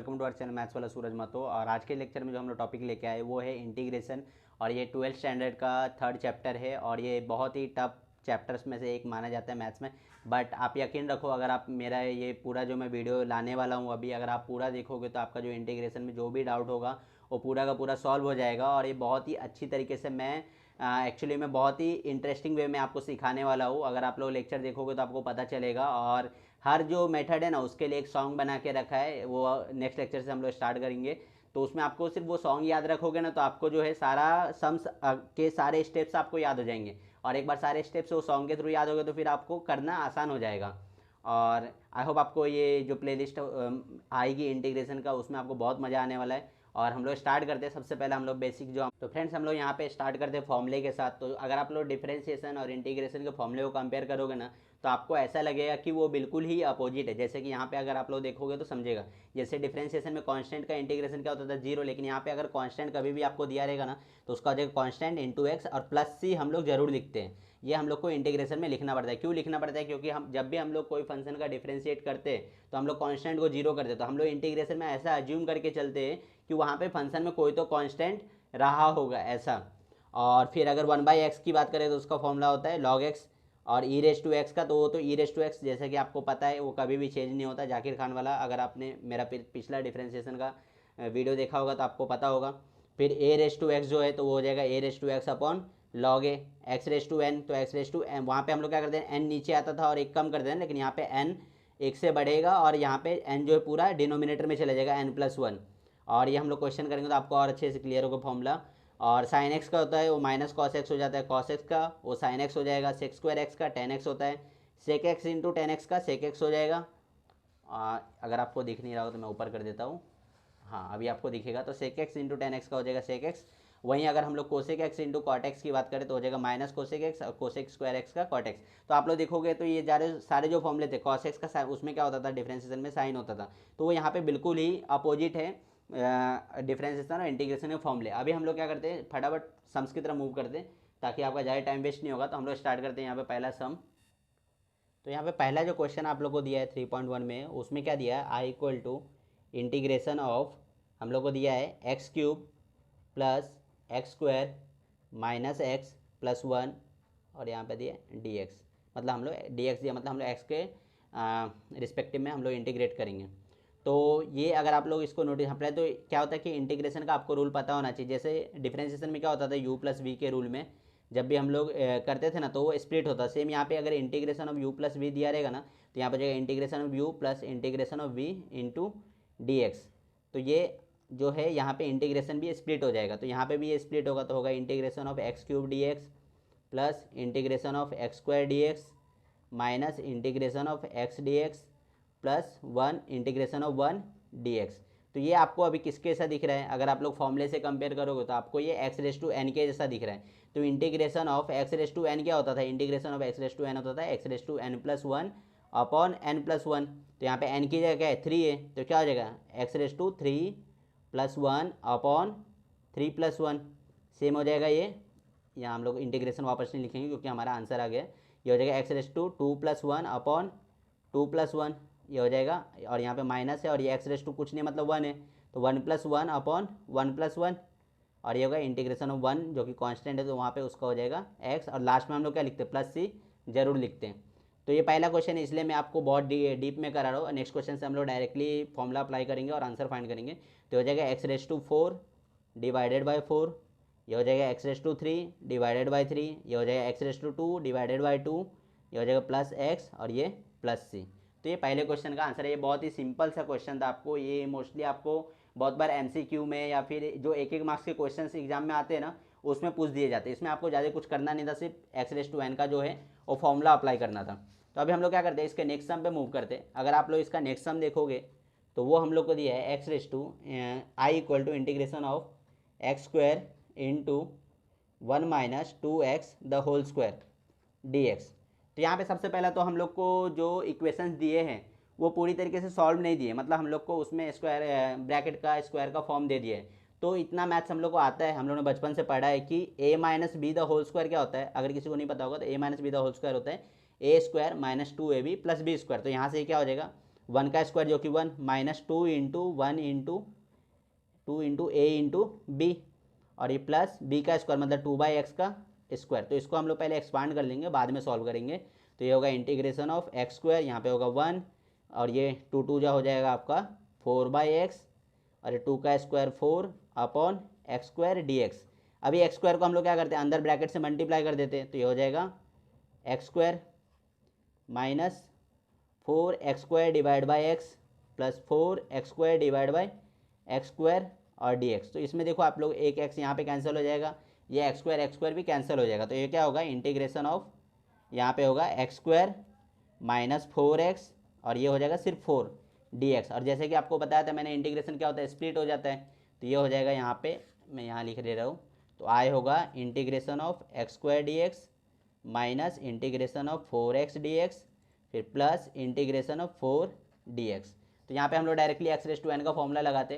Welcome to our channel maths वाला सूरज महतो। और आज के लेक्चर में जो हम लोग टॉपिक लेके आए वो है इंटीग्रेशन। और ये 12th स्टैंडर्ड का थर्ड चैप्टर है और ये बहुत ही टफ चैप्टर्स में से एक माना जाता है मैथ्स में। बट आप यकीन रखो, अगर आप मेरा ये पूरा जो मैं वीडियो लाने वाला हूँ अभी, अगर आप पूरा देखोगे तो आपका जो इंटीग्रेशन में जो भी डाउट होगा वो पूरा का पूरा सॉल्व हो जाएगा। और ये बहुत ही अच्छी तरीके से मैं एक्चुअली मैं बहुत ही इंटरेस्टिंग वे में आपको सिखाने वाला हूँ। अगर आप लोग लेक्चर देखोगे तो आपको पता चलेगा। और हर जो मेथड है ना उसके लिए एक सॉन्ग बना के रखा है, वो नेक्स्ट लेक्चर से हम लोग स्टार्ट करेंगे। तो उसमें आपको सिर्फ वो सॉन्ग याद रखोगे ना तो आपको जो है सारा सम्स के सारे स्टेप्स आपको याद हो जाएंगे। और एक बार सारे स्टेप्स वो सॉन्ग के थ्रू याद हो गए तो फिर आपको करना आसान हो जाएगा। और आई होप आपको ये जो प्लेलिस्ट आएगी इंटीग्रेशन का उसमें आपको बहुत मज़ा आने वाला है। और हम लोग स्टार्ट करते हैं। सबसे पहले हम लोग बेसिक जो तो फ्रेंड्स हम लोग यहाँ पे स्टार्ट करते हैं फॉर्मूले के साथ। तो अगर आप लोग डिफरेंशिएशन और इंटीग्रेशन के फॉर्मूले को कंपेयर करोगे ना तो आपको ऐसा लगेगा कि वो बिल्कुल ही अपोजिट है। जैसे कि यहाँ पे अगर आप लोग देखोगे तो समझेगा, जैसे डिफरेंशिएशन में कांस्टेंट का इंटीग्रेशन क्या होता था, जीरो। लेकिन यहाँ पे अगर कांस्टेंट कभी भी आपको दिया रहेगा ना तो उसका जो कांस्टेंट इंटू एक्स और प्लस सी हम लोग जरूर लिखते हैं। ये हम लोग को इंटीग्रेशन में लिखना पड़ता है। क्यों लिखना पड़ता है? क्योंकि हम जब भी हम लोग कोई फंक्शन का डिफरेंशिएट करते हैं तो हम लोग कांस्टेंट को जीरो करते हैं। तो हम लोग इंटीग्रेशन में ऐसा अज्यूम करके चलते हैं कि वहाँ पे फंक्शन में कोई तो कांस्टेंट रहा होगा ऐसा। और फिर अगर 1/x की बात करें तो उसका फॉर्मूला होता है log x। और ई रेस टू एक्स का तो वो तो ई रेस टू एक्स जैसे कि आपको पता है वो कभी भी चेंज नहीं होता। जाकिर खान वाला, अगर आपने मेरा पिछला डिफरेंशिएशन का वीडियो देखा होगा तो आपको पता होगा। फिर ए रेस टू एक्स जो है तो वो हो जाएगा a raise to x upon log a. X raise to n तो एक्स रेस टू एन, वहाँ पे हम लोग क्या करते हैं एन नीचे आता था और एक कम कर देते हैं, लेकिन यहाँ पे एन एक से बढ़ेगा और यहाँ पे एन जो है पूरा डिनोमिनेटर में चला जाएगा n+1। और ये हम लोग क्वेश्चन करेंगे तो आपको और अच्छे से क्लियर होगा फॉर्मूला। और साइन एक्स का होता है वो माइनस कॉस एक्स हो जाता है, कॉस एक्स का वो साइन एक्स हो जाएगा, सेक स्क्वायर एक्स का टेन एक्स होता है, sec x into tan x का सेक एक्स हो जाएगा। अगर आपको दिख नहीं रहा हो तो मैं ऊपर कर देता हूँ। हाँ अभी आपको दिखेगा। तो sec x into tan x का हो जाएगा सेक एक्स। वहीं अगर हम लोग cosec x into cot x की बात करें तो हो जाएगा माइनस कोसेक एक्स और कोसेक स्क्वायर एक्स का कॉट एक्स। तो आप लोग देखोगे तो ये सारे जो फॉर्मूले थे कॉस एक्स का उसमें क्या होता था, डिफरेंशिएशन में साइन होता था। तो वो यहाँ पे बिल्कुल ही अपोजिट है डिफरेंशिएशन और इंटीग्रेशन के फॉर्मूले। अभी हम लोग क्या करते हैं फटाफट सम्स की तरफ मूव करते हैं ताकि आपका ज़्यादा टाइम वेस्ट नहीं होगा। तो हम लोग स्टार्ट करते हैं यहाँ पे पहला सम। तो यहाँ पे पहला जो क्वेश्चन आप लोग को दिया है 3.1 में, उसमें क्या दिया है, आई इक्वल टू इंटीग्रेशन ऑफ हम लोग को दिया है x cube plus x square minus x plus one और यहाँ पे दिया डी एक्स। मतलब हम लोग डी एक्स दिया, मतलब हम लोग एक्स के रिस्पेक्टिव में हम लोग इंटीग्रेट करेंगे। तो ये अगर आप लोग इसको नोटिस पहले तो क्या होता है कि इंटीग्रेशन का आपको रूल पता होना चाहिए। जैसे डिफरेंशिएशन में क्या होता था यू प्लस वी के रूल में जब भी हम लोग करते थे ना तो वो स्प्लिट होता। सेम यहाँ पे अगर integration of u plus v दिया रहेगा ना तो यहाँ पर जाएगा integration of u plus integration of v into d x. तो ये जो है यहाँ पे इंटीग्रेशन भी स्प्लिट हो जाएगा। तो यहाँ पे भी ये स्प्लिट होगा तो होगा integration of x cube D x plus integration of x square d x minus integration of x D x plus one integration of one D x. तो ये आपको अभी किसके जैसा दिख रहा है? अगर आप लोग फॉर्मूले से कंपेयर करोगे तो आपको ये एक्स रेस टू एन के जैसा दिख रहा है। तो integration of x raise to n क्या होता था, integration of x raise to n होता था x raise to n plus one upon n plus one. तो यहाँ पे एन की जगह क्या है, थ्री है, तो क्या हो जाएगा x raise to three plus one upon three plus one. Same हो जाएगा ये, यहाँ हम लोग इंटीग्रेशन वापस नहीं लिखेंगे क्योंकि हमारा आंसर आ गया। ये हो जाएगा x raise to two plus one upon two plus one, ये हो जाएगा। और यहाँ पे माइनस है और ये एक्स रेस टू कुछ नहीं मतलब वन है, तो one plus one upon one plus one. और ये होगा इंटीग्रेशन ऑफ वन जो कि कांस्टेंट है तो वहाँ पे उसका हो जाएगा एक्स। और लास्ट में हम लोग क्या लिखते हैं, प्लस सी जरूर लिखते हैं। तो ये पहला क्वेश्चन है इसलिए मैं आपको बहुत डीप में करा रहा हूँ। नेक्स्ट क्वेश्चन से हम लोग डायरेक्टली फॉर्मूला अप्लाई करेंगे और आंसर फाइंड करेंगे। तो हो जाएगा x raise to four divided by four, ये हो जाएगा x raise to three divided by three, ये हो जाएगा x raise to two divided by two, ये हो जाएगा प्लस एक्स और ये प्लस सी। तो ये पहले क्वेश्चन का आंसर है। ये बहुत ही सिंपल सा क्वेश्चन था। आपको ये मोस्टली आपको बहुत बार एमसीक्यू में या फिर जो एक एक मार्क्स के क्वेश्चन एग्जाम में आते हैं ना उसमें पूछ दिए जाते हैं। इसमें आपको ज़्यादा कुछ करना नहीं था, सिर्फ एक्स रेस टू एन का जो है वो फॉर्मूला अप्लाई करना था। तो अभी हम लोग क्या करते हैं, इसके नेक्स्ट सम पे मूव करते हैं। अगर आप लोग इसका नेक्स्ट सम देखोगे तो वो हम लोग को दिया है x raise to I equal to integration of x square into one minus two x the whole square d x. तो यहाँ पे सबसे पहला तो हम लोग को जो इक्वेशंस दिए हैं वो पूरी तरीके से सॉल्व नहीं दिए, मतलब हम लोग को उसमें स्क्वायर ब्रैकेट का स्क्वायर का फॉर्म दे दिया है। तो इतना मैथ्स हम लोग को आता है, हम लोगों ने बचपन से पढ़ा है कि a minus b the whole square क्या होता है। अगर किसी को नहीं पता होगा तो a minus b the whole square होता है a square minus two a b plus b square. तो यहाँ से क्या हो जाएगा वन का स्क्वायर जो कि 1 माइनस 2 इंटू 1 इंटू 2 इंटू ए इंटू बी, और ये प्लस बी का स्क्वायर मतलब 2/x का स्क्वायर। तो इसको हम लोग पहले एक्सपांड कर लेंगे, बाद में सॉल्व करेंगे। तो ये होगा इंटीग्रेशन ऑफ एक्स स्क्वायर, यहाँ पे होगा 1, और ये 2 जा हो जाएगा आपका 4/x, और ये 2 का square 4 upon x square d x. अभी एक्स स्क्वायर को हम लोग क्या करते हैं, अंदर ब्रैकेट से मल्टीप्लाई कर देते हैं। तो ये हो जाएगा x square minus 4x square divide by x plus 4x square divide by x square और dx। तो इसमें देखो आप लोग एक x यहाँ पे कैंसिल हो जाएगा, ये एक्स स्क्वायर भी कैंसिल हो जाएगा। तो ये क्या होगा, इंटीग्रेशन ऑफ, यहाँ पे होगा एक्स स्क्वायर माइनस 4x, और ये हो जाएगा सिर्फ 4 dx। और जैसे कि आपको बताया था मैंने, इंटीग्रेशन क्या होता है, स्प्लिट हो जाता है। तो ये हो जाएगा यहाँ पे, मैं यहाँ लिख दे रहा हूँ। तो आई होगा integration of x square dx minus integration of 4x dx, फिर प्लस इंटीग्रेशन ऑफ 4 dx। तो यहाँ पे हम लोग डायरेक्टली x⁻n का फॉर्मूला लगाते,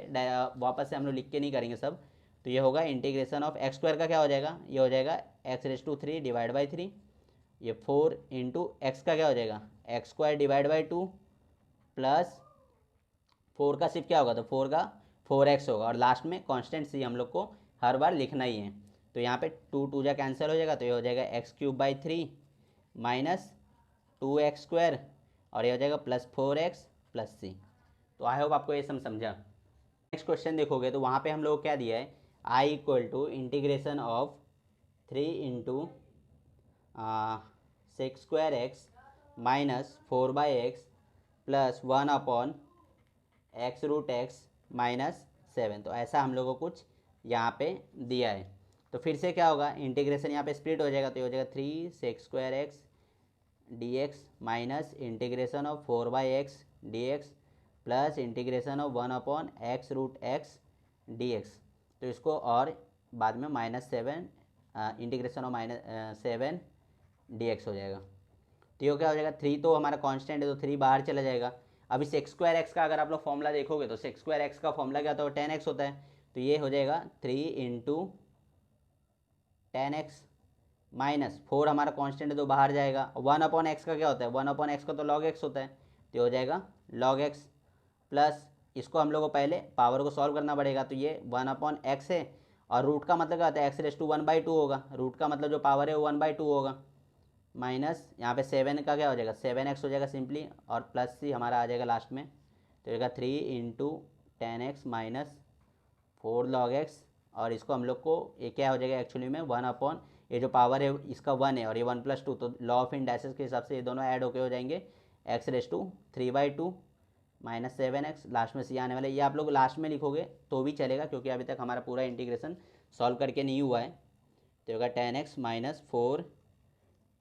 वापस से हम लोग लिख के नहीं करेंगे सब। तो ये होगा इंटीग्रेशन ऑफ एक्स स्क्वायर का क्या हो जाएगा, ये हो जाएगा x⁻³ डिवाइड बाई 3, ये 4 इंटू एक्स का क्या हो जाएगा x square divide by 2 plus 4 का सिर्फ क्या होगा, तो 4 का 4x होगा, और लास्ट में कांस्टेंट सी हम लोग को हर बार लिखना ही है। तो यहाँ पे 2 जा कैंसिल हो जाएगा, तो ये हो जाएगा x³ माइनस 2x², और ये हो जाएगा प्लस 4x प्लस c। तो आई होप आपको ये समझा। नेक्स्ट क्वेश्चन देखोगे तो वहाँ पे हम लोग क्या दिया है, i equal to integration of 3 into 6² minus 4/x plus 1 upon x√x minus 7। तो ऐसा हम लोगों को कुछ यहाँ पे दिया है। तो फिर से क्या होगा, इंटीग्रेशन यहाँ पे स्प्लिट हो जाएगा। तो ये हो जाएगा 3 sec² dx minus integration of 4/x dx plus integration of 1 upon x√x dx। तो इसको और बाद में -7 इंटीग्रेशन ऑफ -7 dx हो जाएगा। तो ये क्या हो जाएगा, 3 तो हमारा कांस्टेंट है, तो 3 बाहर चला जाएगा। अभी sec² का अगर आप लोग फॉर्मूला देखोगे तो sec² का फॉर्मूला क्या होता है, 10x होता है। तो ये हो जाएगा 3 इंटू 10x माइनस 4 हमारा कांस्टेंट है तो बाहर जाएगा। 1 अपॉन एक्स का क्या होता है, 1 अपॉन एक्स का तो log x होता है। तो हो जाएगा log x प्लस, इसको हम लोग को पहले पावर को सॉल्व करना पड़ेगा। तो ये 1 अपॉन एक्स है, और रूट का मतलब क्या होता है, x⁻1/2 होगा। रूट का मतलब जो पावर है वो 1/2 होगा, माइनस यहाँ पे 7 का क्या हो जाएगा 7x हो जाएगा सिंपली, और प्लस c हमारा आ जाएगा लास्ट में। तो होगा 3 into 10x minus 4 log x, और इसको हम लोग को ये क्या हो जाएगा एक्चुअली में 1 अपॉन, ये जो पावर है इसका 1 है और ये 1+2, तो लॉ ऑफ इंडाइसेस के हिसाब से ये दोनों ऐड होके हो जाएंगे x⁻3/2 माइनस 7x, लास्ट में c आने वाला है। ये आप लोग लास्ट में लिखोगे तो भी चलेगा, क्योंकि अभी तक हमारा पूरा इंटीग्रेशन सॉल्व करके नहीं हुआ है। तो होगा 10x माइनस 4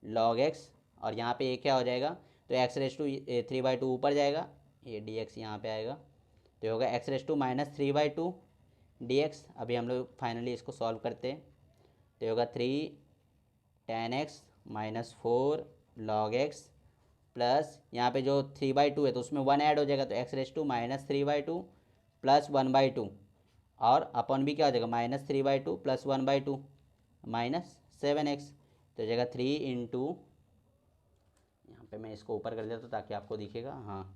log x, और यहाँ पे ये क्या हो जाएगा, तो x⁻3/2 ऊपर जाएगा, ये dx यहाँ पे आएगा। तो होगा x⁻−3/2 dx। अभी हम लोग फाइनली इसको सॉल्व करते हैं। तो होगा 3 10x minus 4 log x plus यहाँ पे जो 3/2 है तो उसमें 1 ऐड हो जाएगा, तो x⁻−3/2 प्लस 1/2, और अपन भी क्या हो जाएगा -3/2 प्लस 1/2 माइनस 7x। तो हो जाएगा 3 इंटू, यहाँ पर मैं इसको ऊपर कर देता हूँ ताकि आपको दिखेगा, हाँ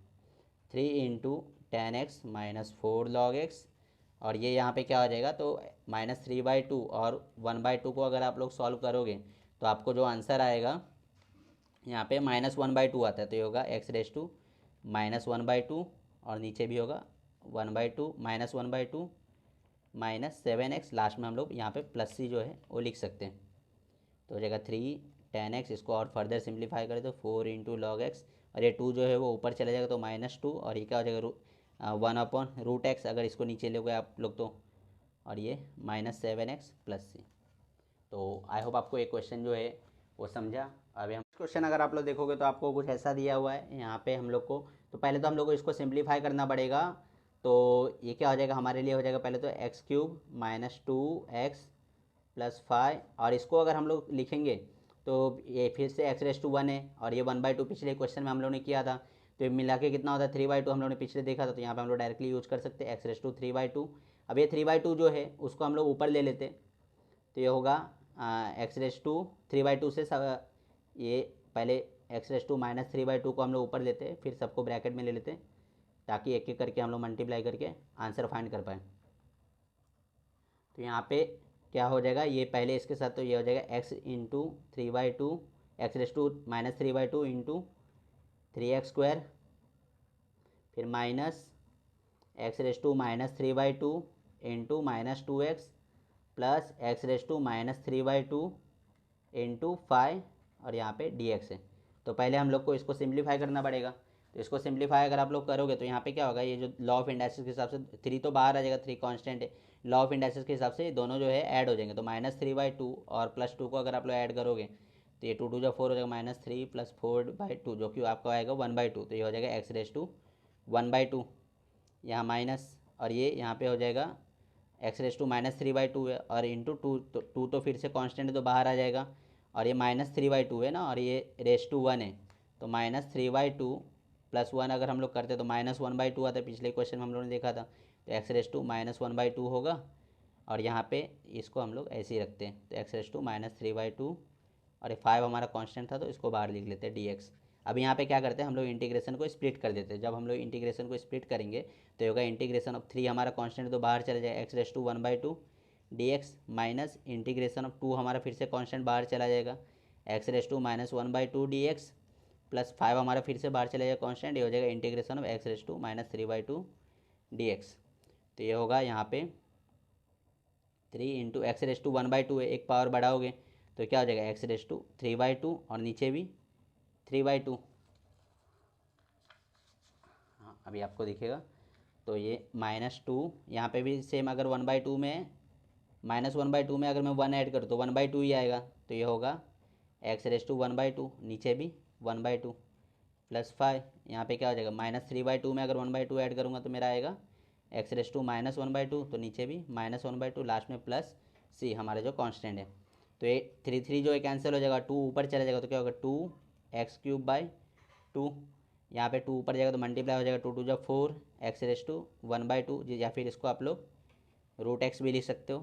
3 into 10x minus 4 log x, और ये यहाँ पे क्या हो जाएगा, तो -3/2 और 1/2 को अगर आप लोग सॉल्व करोगे तो आपको जो आंसर आएगा यहाँ पे -1/2 आता है। तो ये होगा x⁻−1/2, और नीचे भी होगा 1/2 -1/2 माइनस 7x, लास्ट में हम लोग यहाँ पे प्लस c जो है वो लिख सकते हैं। तो हो जाएगा 3 10x, इसको और फर्दर सिंप्लीफाई करें तो 4 इंटू log x, और ये 2 जो है वो ऊपर चला जाएगा तो -2, और ये क्या हो जाएगा 1 अपॉन √x, अगर इसको नीचे लोगे आप लोग तो, और ये -7x प्लस c। तो आई होप आपको एक क्वेश्चन जो है वो समझा। अभी हम क्वेश्चन अगर आप लोग देखोगे तो आपको कुछ ऐसा दिया हुआ है यहाँ पे हम लोग को। तो पहले तो हम लोग को इसको सिंप्लीफाई करना पड़ेगा। तो ये क्या हो जाएगा हमारे लिए, हो जाएगा पहले तो x³ माइनस 2x प्लस 5, और इसको अगर हम लोग लिखेंगे तो ये फिर से x⁻1 है, और ये 1/2 पिछले क्वेश्चन में हम लोग ने किया था। तो ये मिला के कितना होता है 3/2, हम लोग ने पिछले देखा था। तो यहाँ पे हम लोग डायरेक्टली यूज कर सकते हैं x⁻3/2। अब ये 3/2 जो है उसको हम लोग ऊपर ले लेते, तो ये होगा x⁻3/2 से ये पहले x⁻−3/2 को हम लोग ऊपर लेते हैं, फिर सबको ब्रैकेट में ले लेते हैं। ताकि एक एक करके हम लोग मल्टीप्लाई करके आंसर फाइंड कर पाएँ। तो यहाँ पे क्या हो जाएगा, ये पहले इसके साथ तो ये हो जाएगा x into 3/2 x raise to minus 3/2 into 3x², फिर minus x raise to minus 3/2 into minus 2x plus x raise to minus 3/2 into 5 और यहाँ पे dx है। तो पहले हम लोग को इसको सिंप्लीफाई करना पड़ेगा। तो इसको सिंप्लीफाई अगर आप लोग करोगे तो यहाँ पे क्या होगा, ये जो लॉ ऑफ इंडाइसिस के हिसाब से 3 तो बाहर आ जाएगा, 3 कांस्टेंट है, लॉ ऑफ इंडाइसिस के हिसाब से दोनों जो है ऐड हो जाएंगे। तो -3/2 और +2 को अगर आप लोग ऐड करोगे तो ये 2 2 जो 4 हो जाएगा, -3 + 4/2 जो कि आपका आएगा 1/2। तो ये हो जाएगा एक्स रेस टू 1/2, यहाँ माइनस, और ये यहाँ पे हो जाएगा एक्स रेस टू -3/2 है, और इंटू 2, तो 2 तो फिर से कांस्टेंट है तो बाहर आ जाएगा, और ये -3/2 है ना, और ये रेस टू 1 है, तो -3/2 + 1 अगर हम लोग करते तो -1/2 आता है, पिछले क्वेश्चन में हम लोगों ने देखा था। तो एक्स रेस टू -1/2 होगा, और यहाँ पे इसको हम लोग ऐसे ही रखते हैं, तो एक्स रेस टू -3/2, और ये 5 हमारा कांस्टेंट था तो इसको बाहर लिख लेते हैं dx। अब यहाँ पे क्या करते हैं, हम लोग इंटीग्रेशन को स्प्लिट कर देते हैं। जब हम लोग इंटीग्रेशन को स्प्लिट करेंगे तो ये होगा इंटीग्रेशन ऑफ 3 हमारा कांस्टेंट तो बाहर चला जाएगा, x raise to 1/2 dx minus integration of 2 हमारा फिर से कांस्टेंट बाहर चला जाएगा, x raise to -1/2 dx plus 5 हमारा फिर से बाहर चला जाएगा कांस्टेंट, ये हो जाएगा integration of x raise to -3/2 dx। तो ये होगा यहाँ पे 3 इंटू एक्स रेस टू 1/2 है, एक पावर बढ़ाओगे तो क्या हो जाएगा एक्स रेस टू 3/2 और नीचे भी 3/2। हाँ अभी आपको दिखेगा, तो ये -2 यहाँ पे भी सेम, अगर 1/2 में -1/2 में अगर मैं 1 ऐड करूँ तो 1/2 ही आएगा। तो ये होगा एक्स रेस टू 1/2, नीचे भी 1/2 प्लस 5, यहाँ पे क्या हो जाएगा -3/2 में अगर 1/2 ऐड करूँगा तो मेरा आएगा एक्स रेस टू -1/2, तो नीचे भी -1/2, लास्ट में प्लस c हमारा जो कांस्टेंट है। तो ये 3 जो है कैंसिल हो जाएगा, 2 ऊपर चला जाएगा तो क्या होगा 2x³/2, यहाँ पे 2 ऊपर जाएगा तो मल्टीप्लाई हो जाएगा, 2 2 जो 4 एक्स रेस टू 1/2, या फिर इसको आप लोग √x भी लिख सकते हो,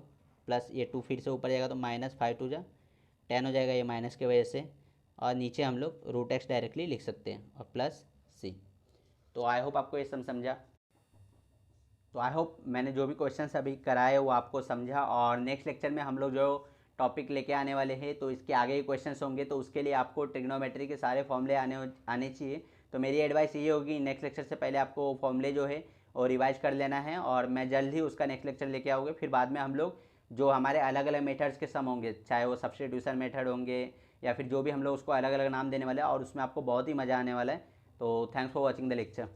प्लस ये 2 फिर से ऊपर जाएगा तो -5 2 जा 10 हो जाएगा, ये माइनस की वजह से, और नीचे हम लोग √x डायरेक्टली लिख सकते हैं और प्लस c। तो आई होप आपको ये समझा। तो आई होप मैंने जो भी क्वेश्चंस अभी कराए वो आपको समझा, और नेक्स्ट लेक्चर में हम लोग जो टॉपिक लेके आने वाले हैं तो इसके आगे ही क्वेश्चंस होंगे, तो उसके लिए आपको ट्रिग्नोमेट्री के सारे फॉर्मूले आने चाहिए। तो मेरी एडवाइस ये होगी, नेक्स्ट लेक्चर से पहले आपको वो फॉर्मूले जो है वो रिवाइज कर लेना है, और मैं जल्द ही उसका नेक्स्ट लेक्चर लेके आऊँगी। फिर बाद में हम लोग जो हमारे अलग अलग मेथड्स के सम होंगे, चाहे वो सब्स्टिट्यूशन मेथड होंगे या फिर जो भी, हम लोग उसको अलग अलग नाम देने वाले हैं, और उसमें आपको बहुत ही मज़ा आने वाला है। तो thanks for watching the lecture.